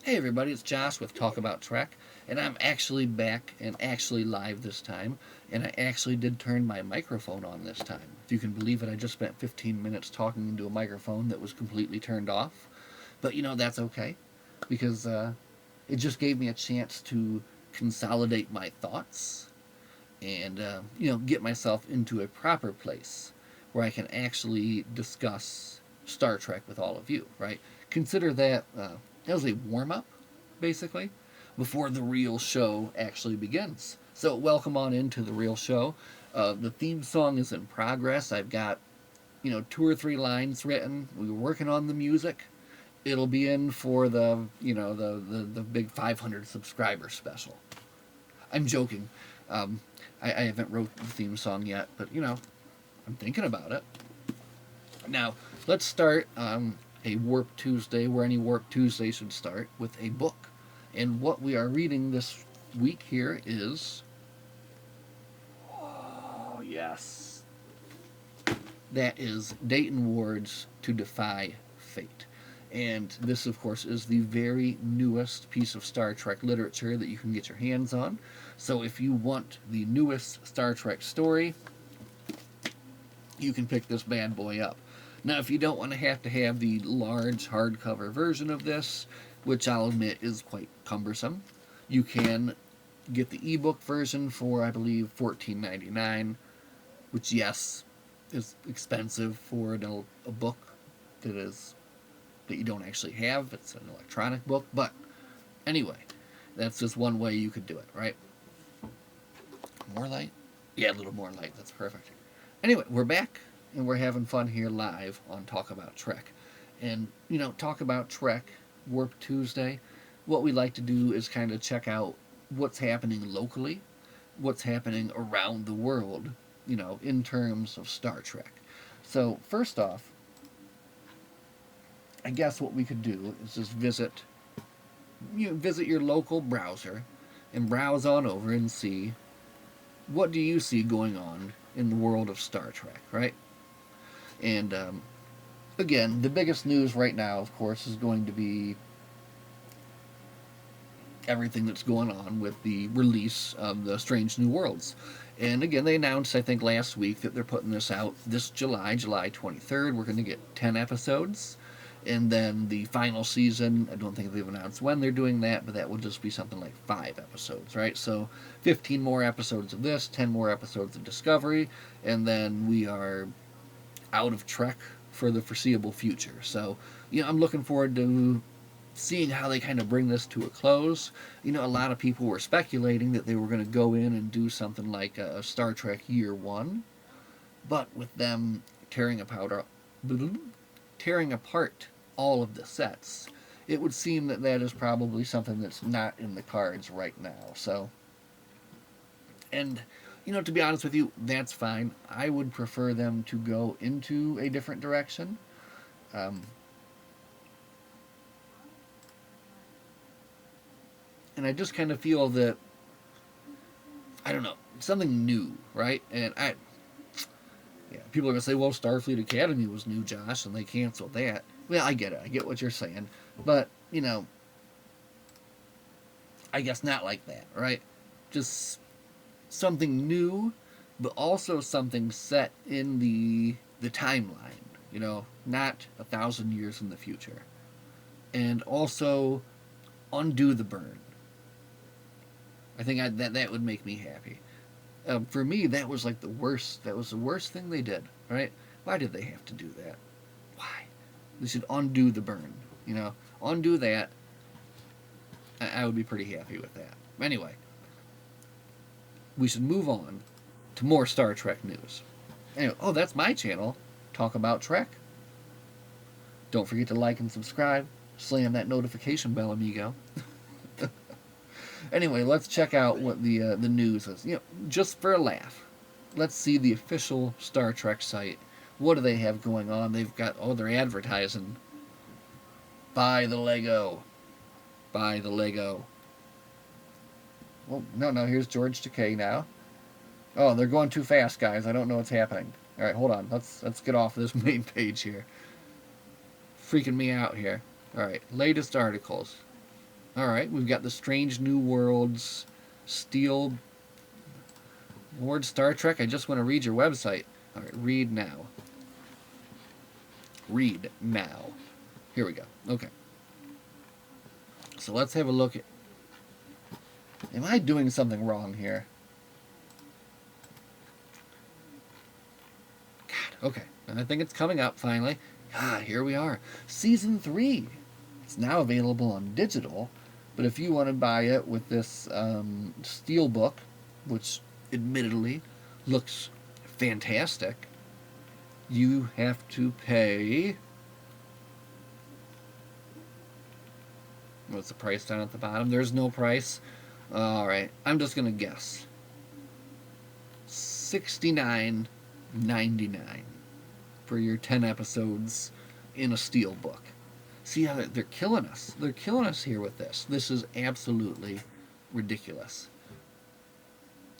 Hey everybody, it's Josh with Talk About Trek, and I'm actually back and actually live this time, and I actually did turn my microphone on this time. If you can believe it, I just spent 15 minutes talking into a microphone that was completely turned off. But that's okay, because it just gave me a chance to consolidate my thoughts and, get myself into a proper place where I can actually discuss Star Trek with all of you, right? Consider that that was a warm up, basically, before the real show actually begins. So, welcome on into the real show. The theme song is in progress. I've got, two or three lines written. We were working on the music. It'll be in for the, the big 500 subscriber special. I'm joking. I haven't wrote the theme song yet, but I'm thinking about it. Now, let's start a Warp Tuesday, where any Warp Tuesday should start, with a book. And what we are reading this week here is. Oh, yes. That is Dayton Ward's To Defy Fate. And this, of course, is the very newest piece of Star Trek literature that you can get your hands on. So if you want the newest Star Trek story, you can pick this bad boy up. Now, if you don't want to have the large hardcover version of this, which I'll admit is quite cumbersome, you can get the ebook version for, I believe, $14.99, which, yes, is expensive for a book that you don't actually have. It's an electronic book, but anyway, that's just one way you could do it, right? More light? Yeah, a little more light. That's perfect. Anyway, we're back and we're having fun here live on Talk About Trek. And, Talk About Trek, Warp Tuesday, what we like to do is kind of check out what's happening locally, what's happening around the world, in terms of Star Trek. So, first off, I guess what we could do is just visit your local browser and browse on over and see what do you see going on in the world of Star Trek, right? And again, the biggest news right now, of course, is going to be everything that's going on with the release of the Strange New Worlds. And again, they announced, I think, last week that they're putting this out this July 23rd. We're going to get 10 episodes. And then the final season, I don't think they've announced when they're doing that, but that will just be something like 5 episodes, right? So 15 more episodes of this, 10 more episodes of Discovery, and then we are out of Trek for the foreseeable future. So, I'm looking forward to seeing how they kind of bring this to a close. A lot of people were speculating that they were going to go in and do something like a Star Trek Year One, but with them tearing apart all of the sets, it would seem that that is probably something that's not in the cards right now. So, and to be honest with you, that's fine. I would prefer them to go into a different direction. Um, and I just kind of feel that, I don't know, something new, right? Yeah, people are gonna say, well, Starfleet Academy was new, Josh, and they canceled that. Well, I get it. I get what you're saying, but I guess not like that, right? Just something new, but also something set in the timeline. Not 1,000 years in the future, and also undo the burn. I think that would make me happy. For me, that was like the worst. That was the worst thing they did. Right? Why did they have to do that? Why? They should undo the burn. Undo that. I would be pretty happy with that. Anyway, we should move on to more Star Trek news. Anyway, oh, that's my channel. Talk About Trek. Don't forget to like and subscribe. Slam that notification bell, amigo. Anyway, let's check out what the news is. Just for a laugh, let's see the official Star Trek site. What do they have going on? They've got they're advertising. Buy the Lego. Buy the Lego. Well, no. Here's George Takei now. Oh, they're going too fast, guys. I don't know what's happening. All right, hold on. Let's get off this main page here. Freaking me out here. All right, latest articles. All right, we've got the Strange New Worlds, Steel Ward Star Trek. I just want to read your website. All right, read now. Read now. Here we go. Okay. So let's have a look at. Am I doing something wrong here? God, okay. I think it's coming up finally. Ah, here we are. Season 3. It's now available on digital, but if you want to buy it with this steel book, which admittedly looks fantastic, you have to pay. What's the price down at the bottom? There's no price. All right, I'm just gonna guess. $69.99 for your 10 episodes in a steel book. See how they're killing us? They're killing us here with this. This is absolutely ridiculous.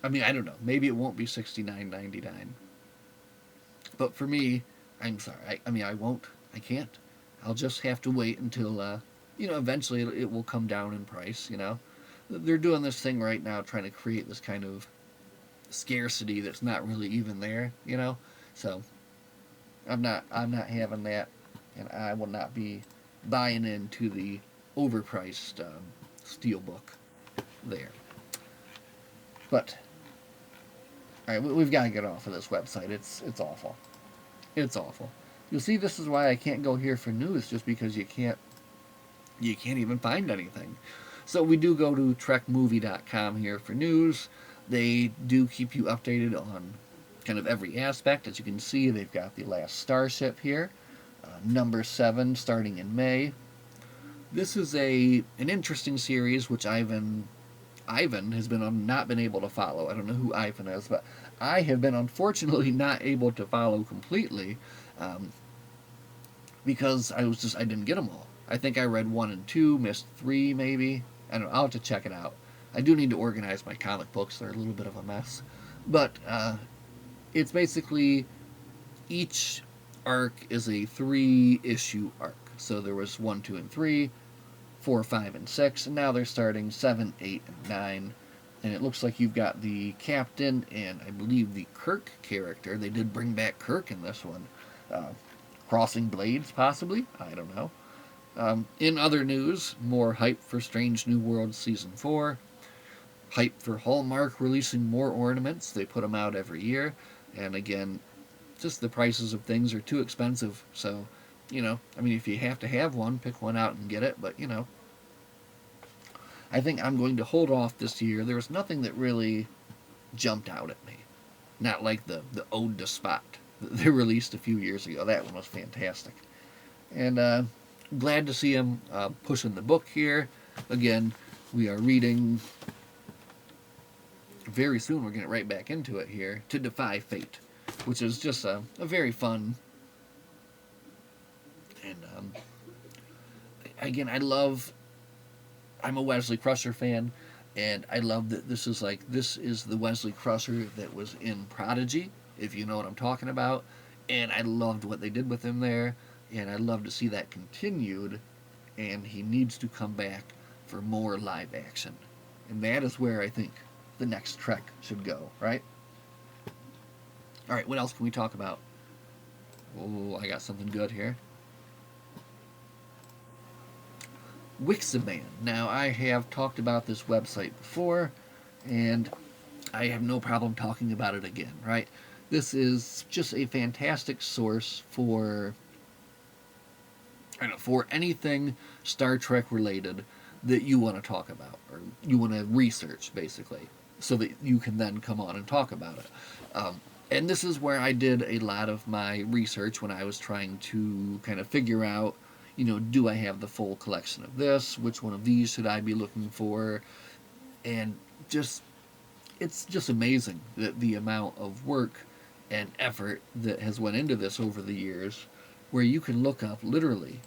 I mean, I don't know. Maybe it won't be $69.99, but for me, I'm sorry. I mean, I won't. I can't. I'll just have to wait until eventually it will come down in price. They're doing this thing right now, trying to create this kind of scarcity that's not really even there. So I'm not having that, and I will not be buying into the overpriced steelbook there. But all right, we've got to get off of this website. It's awful. It's awful. You'll see, this is why I can't go here for news, just because you can't even find anything. So we do go to trekmovie.com here for news. They do keep you updated on kind of every aspect. As you can see, they've got the last Starship here, number 7, starting in May. This is an interesting series which Ivan has not been able to follow. I don't know who Ivan is, but I have been unfortunately not able to follow completely, because I didn't get them all. I think I read 1 and 2, missed 3 maybe. I don't know. I'll have to check it out. I do need to organize my comic books. They're a little bit of a mess. But it's basically, each arc is a 3-issue arc. So there was 1, 2, and 3, 4, 5, and 6, and now they're starting 7, 8, and 9. And it looks like you've got the captain and I believe the Kirk character. They did bring back Kirk in this one. Crossing blades, possibly? I don't know. In other news, more hype for Strange New Worlds Season 4. Hype for Hallmark releasing more ornaments. They put them out every year. And again, just the prices of things are too expensive. So, I mean, if you have to have one, pick one out and get it. But, I think I'm going to hold off this year. There was nothing that really jumped out at me. Not like the Ode to Spot that they released a few years ago. That one was fantastic. And glad to see him pushing the book here. Again, we are reading very soon. We're going to get right back into it here. To Defy Fate, which is just a very fun. And again, I'm a Wesley Crusher fan, and I love that this is the Wesley Crusher that was in Prodigy, if you know what I'm talking about. And I loved what they did with him there, and I'd love to see that continued, and he needs to come back for more live action. And that is where I think the next Trek should go, right? Alright, what else can we talk about? Oh, I got something good here. Wixaban. Now, I have talked about this website before, and I have no problem talking about it again, right? This is just a fantastic source for anything Star Trek related that you want to talk about, or you want to research, basically, so that you can then come on and talk about it. And this is where I did a lot of my research when I was trying to kind of figure out, do I have the full collection of this? Which one of these should I be looking for? And it's just amazing that the amount of work and effort that has went into this over the years, where you can look up literally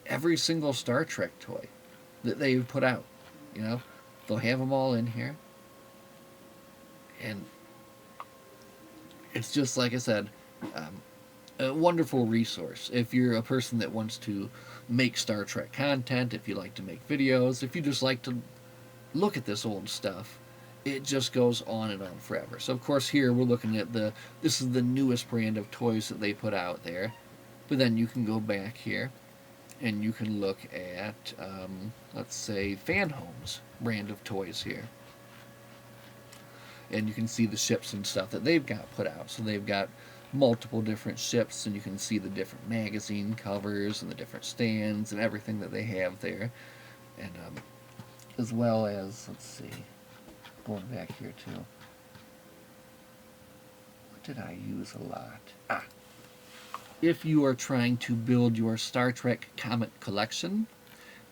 every single Star Trek toy that they've put out. They'll have them all in here. And it's just, like I said, a wonderful resource if you're a person that wants to make Star Trek content, if you like to make videos, if you just like to look at this old stuff, it just goes on and on forever. So of course here we're looking at this is the newest brand of toys that they put out there. But then you can go back here and you can look at, let's say, Fan Homes brand of toys here. And you can see the ships and stuff that they've got put out. So they've got multiple different ships, and you can see the different magazine covers and the different stands and everything that they have there. And as well as, let's see, going back here too. What did I use a lot? If you are trying to build your Star Trek comic collection,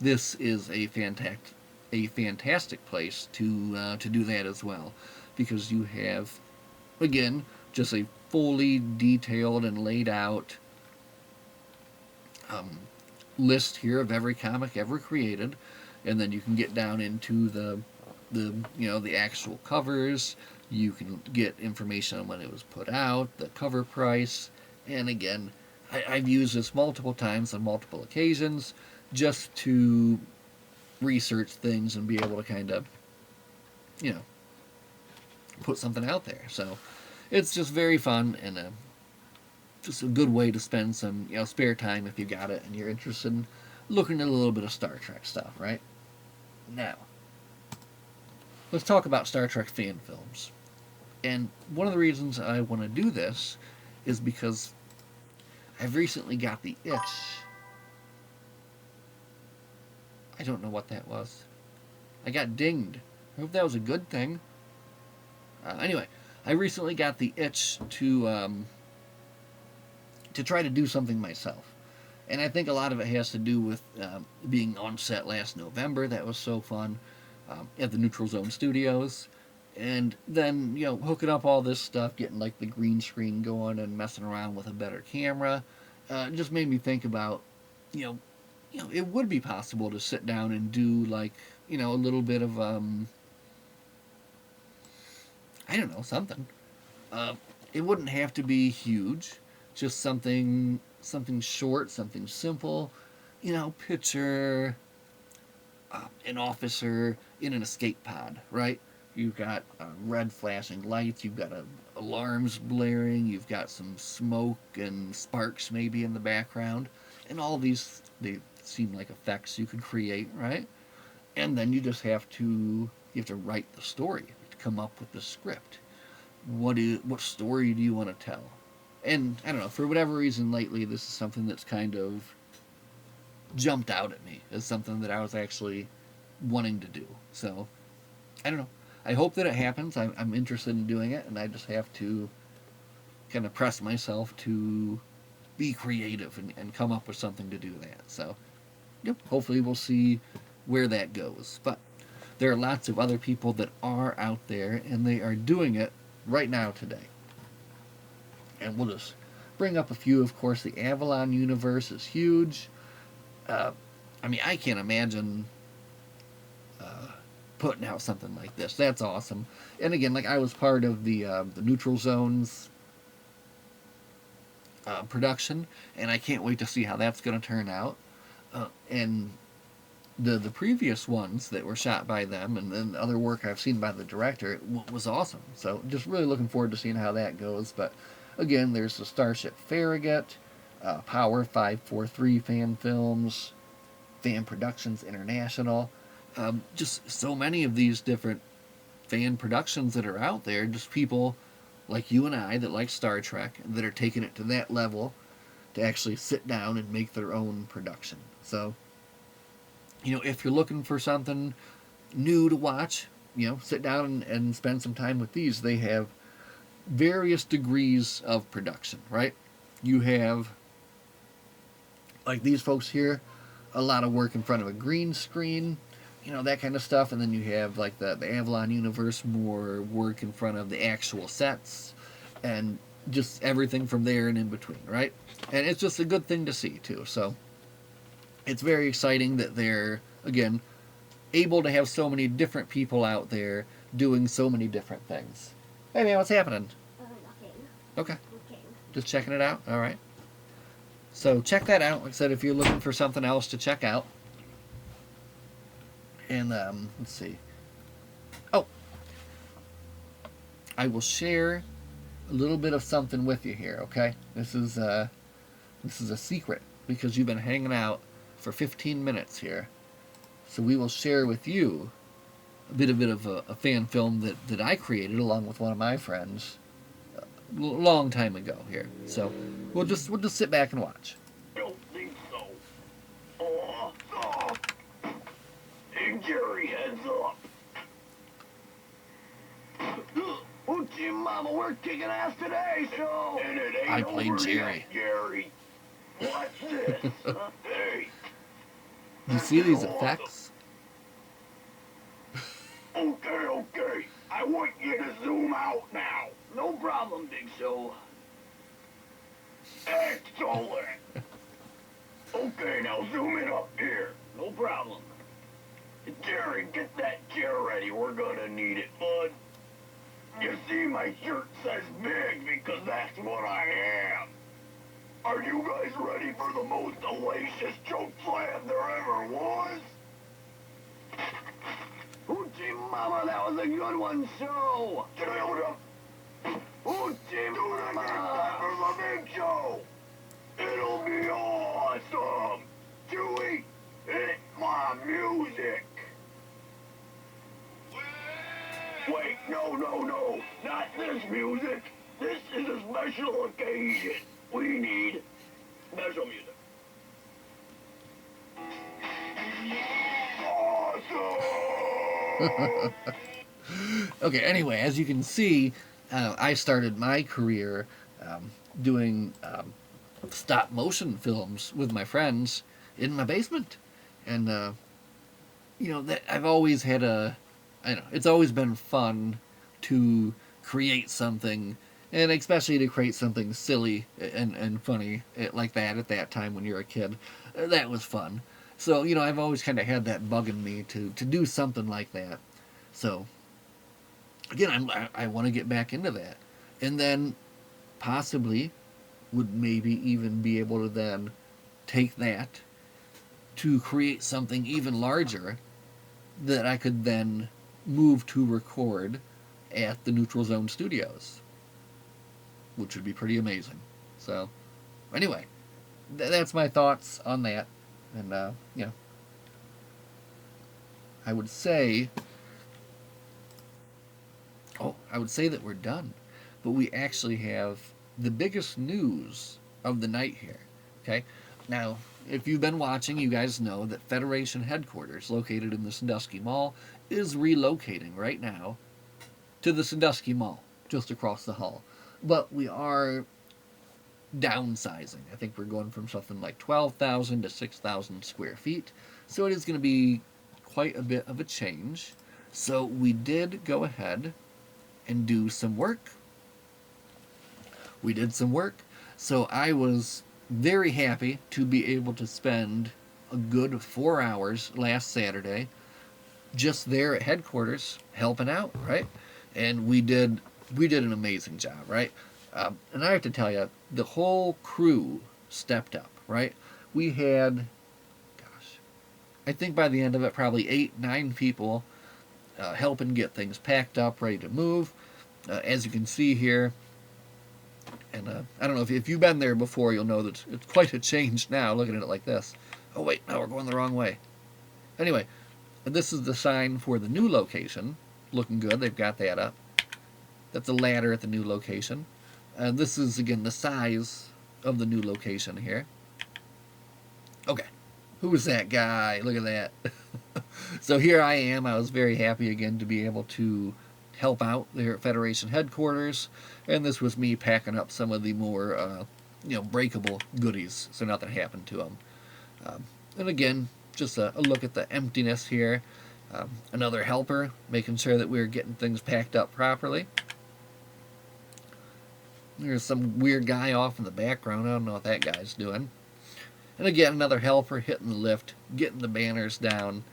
this is a fantastic place to do that as well, because you have, again, just a fully detailed and laid out list here of every comic ever created, and then you can get down into the actual covers. You can get information on when it was put out, the cover price, and again, I've used this multiple times on multiple occasions just to research things and be able to kind of, put something out there. So it's just very fun and just a good way to spend some spare time if you got it and you're interested in looking at a little bit of Star Trek stuff, right? Now, let's talk about Star Trek fan films. And one of the reasons I want to do this is because I've recently got the itch. I don't know what that was. I got dinged. I hope that was a good thing. Anyway, I recently got the itch to try to do something myself. And I think a lot of it has to do with being on set last November. That was so fun at the Neutral Zone Studios. And then, hooking up all this stuff, getting like the green screen going and messing around with a better camera, just made me think about, it would be possible to sit down and do like, a little bit of, I don't know, something. It wouldn't have to be huge, just something short, something simple, picture an officer in an escape pod, right? You've got red flashing lights, you've got alarms blaring, you've got some smoke and sparks maybe in the background, and all these, they seem like effects you could create, right? And then you just have to write the story, to come up with the script. What story do you want to tell? And I don't know, for whatever reason lately, this is something that's kind of jumped out at me as something that I was actually wanting to do. So, I don't know. I hope that it happens. I'm interested in doing it, and I just have to kind of press myself to be creative and come up with something to do that. So, yep, hopefully we'll see where that goes. But there are lots of other people that are out there, and they are doing it right now today. And we'll just bring up a few. Of course, the Avalon universe is huge. I can't imagine putting out something like this. That's awesome. And again, like I was part of the Neutral Zones production, and I can't wait to see how that's going to turn out. And the previous ones that were shot by them, and then other work I've seen by the director, was awesome. So just really looking forward to seeing how that goes. But again, there's the Starship Farragut, Power 543 fan films, Fan Productions International. Just so many of these different fan productions that are out there, just people like you and I that like Star Trek, that are taking it to that level to actually sit down and make their own production. So, if you're looking for something new to watch, sit down and spend some time with these. They have various degrees of production, right? You have, like these folks here, a lot of work in front of a green screen, that kind of stuff. And then you have like the Avalon universe, more work in front of the actual sets, and just everything from there and in between, right? And it's just a good thing to see too. So it's very exciting that they're, again, able to have so many different people out there doing so many different things. Hey man, what's happening? Nothing. Okay. Okay. Just checking it out? Alright. So check that out. Like I said, if you're looking for something else to check out. And let's see. Oh, I will share a little bit of something with you here. Okay, this is a secret because you've been hanging out for 15 minutes here. So we will share with you a bit of a fan film that I created along with one of my friends a long time ago here. So we'll just sit back and watch. I don't think so. Oh, oh. Hey, Jerry, heads up. Hoochie Mama, we're kicking ass today, so. And it ain't I played over Jerry. yet, Jerry. What's this? Hey. You see these effects? Okay. I want you to zoom out now. No problem, Big Show. Excellent. Okay, now zoom it up here. No problem. Jerry, get that chair ready. We're gonna need it, bud. You see, my shirt says big because that's what I am. Are you guys ready for the most hellacious choke slam there ever was? Hoochie Mama, that was a good one, so. Get out of. Hoochie Mama. For the Big Show. It'll be awesome. Chewie, hit my music. Wait, no, not this music. This is a special occasion. We need special music. Awesome! Okay, anyway, as you can see, I started my career doing stop motion films with my friends in my basement. And, that I've always had it's always been fun to create something, and especially to create something silly and funny like that at that time when you're a kid. That was fun. So, I've always kind of had that bug in me to do something like that. So, again, I want to get back into that. And then possibly would maybe even be able to then take that to create something even larger that I could then move to record at the Neutral Zone Studios, which would be pretty amazing. So, anyway, that's my thoughts on that. And, I would say that we're done. But we actually have the biggest news of the night here. Okay? Now, if you've been watching, you guys know that Federation headquarters, located in the Sandusky Mall, is relocating right now to the Sandusky Mall, just across the hall. But we are downsizing. I think we're going from something like 12,000 to 6,000 square feet. So it is going to be quite a bit of a change. So we did go ahead and do some work. We did some work. So I was very happy to be able to spend a good 4 hours last Saturday just there at headquarters helping out, right? And we did an amazing job, right? And I have to tell you, the whole crew stepped up, right? We had, I think by the end of it, probably 8-9 people helping get things packed up, ready to move. As you can see here, and I don't know if you've been there before, you'll know that it's quite a change now, looking at it like this. Oh wait, no, we're going the wrong way. Anyway, this is the sign for the new location. Looking good, they've got that up. That's a ladder at the new location. This is, again, the size of the new location here. Okay, who's that guy? Look at that. So here I am. I was very happy again to be able to help out there at Federation headquarters, and this was me packing up some of the more, breakable goodies, so nothing happened to them. And again, just a look at the emptiness here. Another helper, making sure that we're getting things packed up properly. There's some weird guy off in the background. I don't know what that guy's doing. And again, another helper hitting the lift, getting the banners down.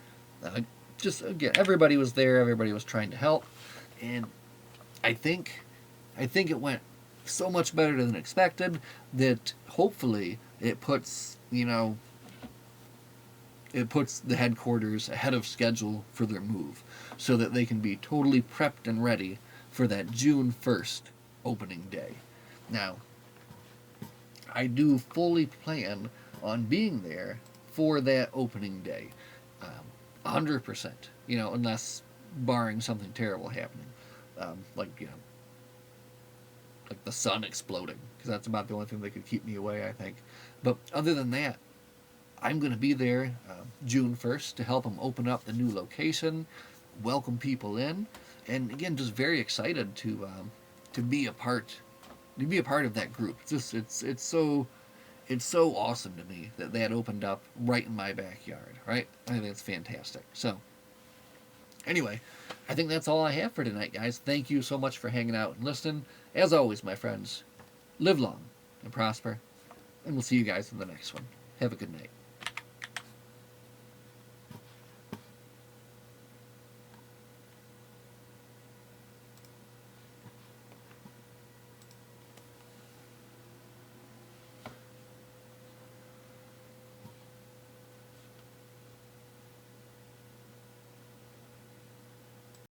Just, again, everybody was there. Everybody was trying to help. And I think it went so much better than expected that hopefully it puts, it puts the headquarters ahead of schedule for their move so that they can be totally prepped and ready for that June 1st opening day. Now, I do fully plan on being there for that opening day. 100%, unless barring something terrible happening. Like the sun exploding, because that's about the only thing that could keep me away, I think. But other than that, I'm going to be there June 1st to help them open up the new location, welcome people in, and again, just very excited to be a part of that group. It's so awesome to me that that opened up right in my backyard, right? I think that's fantastic. So anyway, I think that's all I have for tonight, guys. Thank you so much for hanging out and listening. As always, my friends, live long and prosper, and we'll see you guys in the next one. Have a good night.